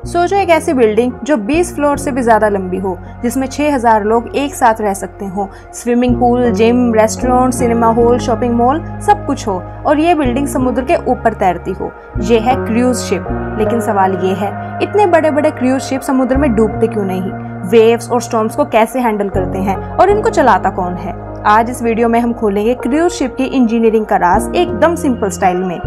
सोचो एक ऐसी बिल्डिंग जो 20 फ्लोर से भी ज्यादा लंबी हो, जिसमें 6000 लोग एक साथ रह सकते हो, swimming pool, gym, restaurant, cinema hall, shopping mall, सब कुछ हो, और ये बिल्डिंग समुद्र के ऊपर तैरती हो। ये है क्रूज शिप। लेकिन सवाल ये है, इतने बड़े बड़े क्रूज शिप समुद्र में डूबते क्यों नहीं? वेव्स और स्टॉर्म्स को कैसे हैंडल करते हैं और इनको चलाता कौन है? आज इस वीडियो में हम खोलेंगे क्रूज शिप की इंजीनियरिंग का राज एकदम सिंपल स्टाइल में।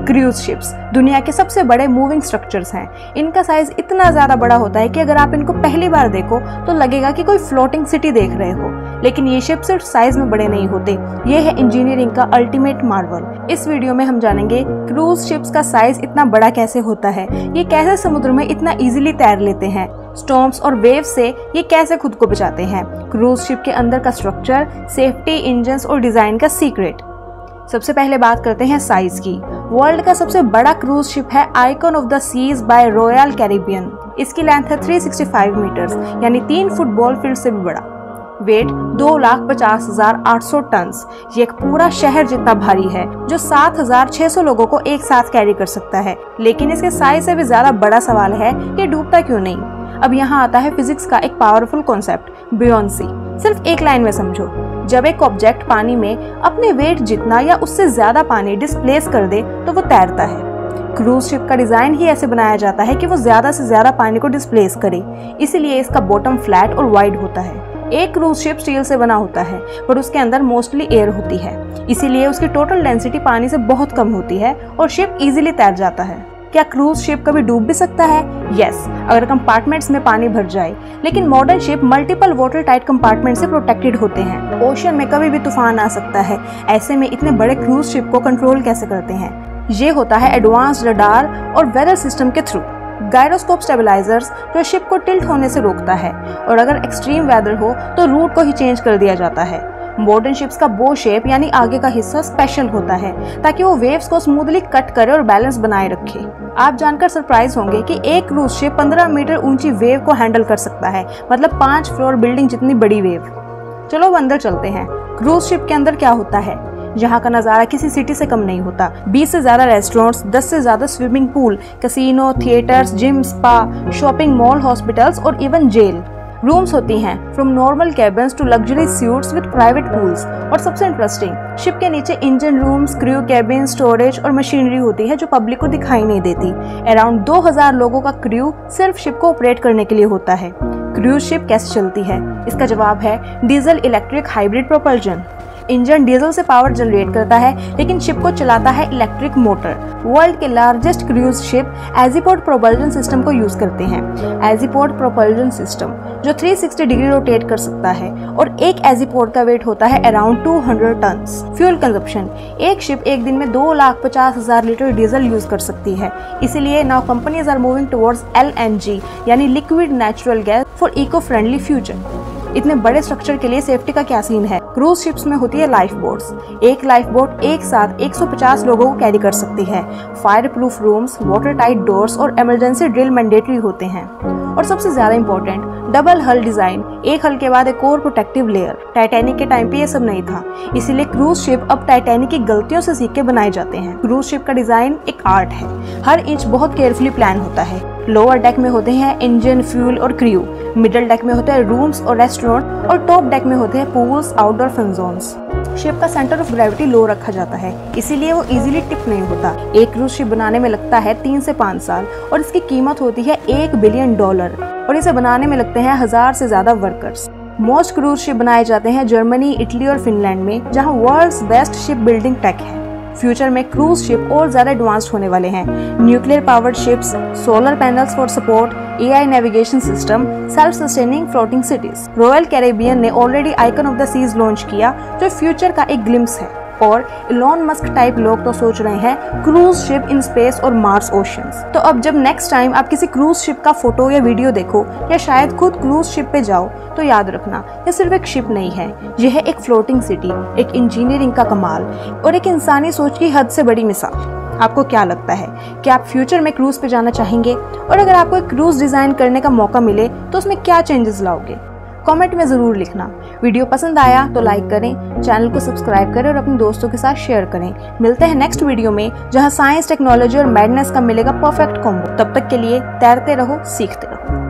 क्रूज शिप्स दुनिया के सबसे बड़े मूविंग स्ट्रक्चर्स हैं। इनका साइज इतना ज्यादा बड़ा होता है कि अगर आप इनको पहली बार देखो तो लगेगा कि कोई फ्लोटिंग सिटी देख रहे हो। लेकिन ये शिप सिर्फ साइज में बड़े नहीं होते, ये है इंजीनियरिंग का अल्टीमेट मार्वल। इस वीडियो में हम जानेंगे क्रूज शिप्स का साइज इतना बड़ा कैसे होता है, ये कैसे समुद्र में इतना इजीली तैर लेते हैं, स्टॉर्म्स और वेव्स से ये कैसे खुद को बचाते हैं, क्रूज शिप के अंदर का स्ट्रक्चर, सेफ्टी, इंजन्स और डिजाइन का सीक्रेट। सबसे पहले बात करते हैं साइज की। वर्ल्ड का सबसे बड़ा क्रूज शिप है Icon of the Seas by Royal Caribbean. इसकी लेंथ है 365 मीटर्स, यानी 3 फुटबॉल फील्ड से भी बड़ा। Weight 2,50,800 ton. ये एक पूरा शहर जितना भारी है, जो 7,600 लोगों को एक साथ कैरी कर सकता है। लेकिन इसके साइज से भी ज्यादा बड़ा सवाल है कि डूबता क्यों नहीं। अब यहाँ आता है फिजिक्स का एक पावरफुल कॉन्सेप्ट, बुयांसी। सिर्फ एक लाइन में समझो, जब एक ऑब्जेक्ट पानी में अपने वेट जितना या उससे ज्यादा पानी डिस्प्लेस कर दे तो वो तैरता है। क्रूज शिप का डिजाइन ही ऐसे बनाया जाता है कि वो ज्यादा से ज्यादा पानी को डिस्प्लेस करे, इसीलिए इसका बॉटम फ्लैट और वाइड होता है। एक क्रूज शिप स्टील से बना होता है, पर उसके अंदर मोस्टली एयर होती है, इसीलिए उसकी टोटल डेंसिटी पानी से बहुत कम होती है और शिप इजीली तैर जाता है। क्या क्रूज शिप कभी डूब भी सकता है? यस, अगर कंपार्टमेंट्स में पानी भर जाए। लेकिन modern ship multiple water tight compartment से प्रोटेक्टेड होते हैं। ओशन में कभी भी तूफान आ सकता है, ऐसे में इतने बड़े क्रूज शिप को कंट्रोल कैसे करते हैं? ये होता है एडवांस्ड रडार और वेदर सिस्टम के थ्रू। गायरोस्कोप स्टेबलाइजर्स जो शिप को टिल्ट होने से रोकता है, और अगर एक्सट्रीम वेदर हो तो रूट को ही चेंज कर दिया जाता है। मॉडर्न शिप्स का बो शेप यानी आगे का हिस्सा स्पेशल होता है, ताकि वो वेव्स को स्मूथली कट करे और बैलेंस बनाए रखे। आप जानकर सरप्राइज होंगे कि एक क्रूज शिप 15 मीटर ऊंची वेव को हैंडल कर सकता है, मतलब 5 फ्लोर बिल्डिंग जितनी बड़ी वेव। चलो अब अंदर चलते हैं। क्रूज शिप के अंदर क्या होता है? यहाँ का नजारा किसी सिटी से कम नहीं होता। 20 से ज्यादा रेस्टोरेंट्स, 10 से ज्यादा swimming pool, casino, theatres, gym, spa, shopping mall, hospitals और इवन जेल। रूम्स होती हैं from normal cabins to luxury suites with private pools. और सबसे इंटरेस्टिंग, शिप के नीचे engine rooms, crew cabin, storage और मशीनरी होती है जो पब्लिक को दिखाई नहीं देती। अराउंड 2000 लोगों का क्रू सिर्फ शिप को ऑपरेट करने के लिए होता है। क्रूज शिप कैसे चलती है? इसका जवाब है diesel electric hybrid propulsion. Engine diesel से पावर जनरेट करता है, लेकिन शिप को चलाता है इलेक्ट्रिक मोटर। वर्ल्ड के largest cruise ship Azipod propulsion system को यूज करते हैं। एजीपोर्ट प्रोपल्जन सिस्टम जो 360 डिग्री रोटेट कर सकता है, और एक एजीपोर्ट का वेट होता है अराउंड 200 टन। फ्यूल कंजप्शन, एक शिप एक दिन में 2,50,000 लीटर डीजल यूज कर सकती है, इसीलिए now companies are moving towards LNG यानी liquid natural gas for eco friendly future. इतने बड़े स्ट्रक्चर के लिए सेफ्टी का क्या सीन है? क्रूज शिप्स में होती है लाइफ बोट्स। एक लाइफ बोट एक साथ 150 लोगों को कैरी कर सकती है। Fire proof rooms, water tight doors और इमरजेंसी ड्रिल मैंडेटरी होते हैं। और सबसे ज्यादा इंपॉर्टेंट, डबल हल डिजाइन, एक हल के बाद एक और प्रोटेक्टिव लेयर। टाइटैनिक के टाइम पे ये सब नहीं था, इसीलिए क्रूज शिप अब टाइटैनिक की गलतियों से सीख के बनाए जाते हैं। क्रूज शिप का डिजाइन एक आर्ट है, हर इंच बहुत केयरफुली प्लान होता है। लोअर डेक में होते हैं इंजन, फ्यूल और क्रू, मिडिल डेक में होते हैं रूम्स और रेस्टोरेंट, और टॉप डेक में होते हैं pools, outdoor fun zones. Ship का सेंटर ऑफ ग्रेविटी लो रखा जाता है, इसीलिए वो इजीली टिप नहीं होता। एक क्रूज शिप बनाने में लगता है 3 से 5 साल, और इसकी कीमत होती है $1 बिलियन, और इसे बनाने में लगते हैं 1000 से ज्यादा वर्कर्स। मोस्ट क्रूज शिप बनाए जाते हैं जर्मनी, इटली और फिनलैंड में, जहाँ world's best ship building tech है। फ्यूचर में क्रूज शिप और ज्यादा एडवांस्ड होने वाले हैं। Nuclear powered ships, solar panels for support, AI navigation system, self sustaining floating cities. Royal Caribbean ने already Icon of the Seas launch किया, जो फ्यूचर का एक ग्लिम्स है। और इलॉन मस्क टाइप लोग तो सोच रहे हैं क्रूज शिप इन स्पेस और मार्स ओशंस। तो अब जब नेक्स्ट टाइम आप किसी क्रूज शिप का फोटो या वीडियो देखो, या शायद खुद क्रूज शिप पे जाओ, तो याद रखना ये सिर्फ एक शिप नहीं है, यह है एक फ्लोटिंग सिटी, एक इंजीनियरिंग का कमाल और एक इंसानी सोच की हद से बड़ी मिसाल। आपको क्या लगता है कि आप फ्यूचर में क्रूज पे जाना चाहेंगे? और अगर आपको एक क्रूज डिजाइन करने का मौका मिले तो उसमें क्या चेंजेस लाओगे? कमेंट में ज़रूर लिखना। वीडियो पसंद आया तो लाइक करें, चैनल को सब्सक्राइब करें और अपने दोस्तों के साथ शेयर करें। मिलते हैं नेक्स्ट वीडियो में, जहां साइंस, टेक्नोलॉजी और मैडनेस का मिलेगा परफेक्ट कॉम्बो। तब तक के लिए तैरते रहो, सीखते रहो।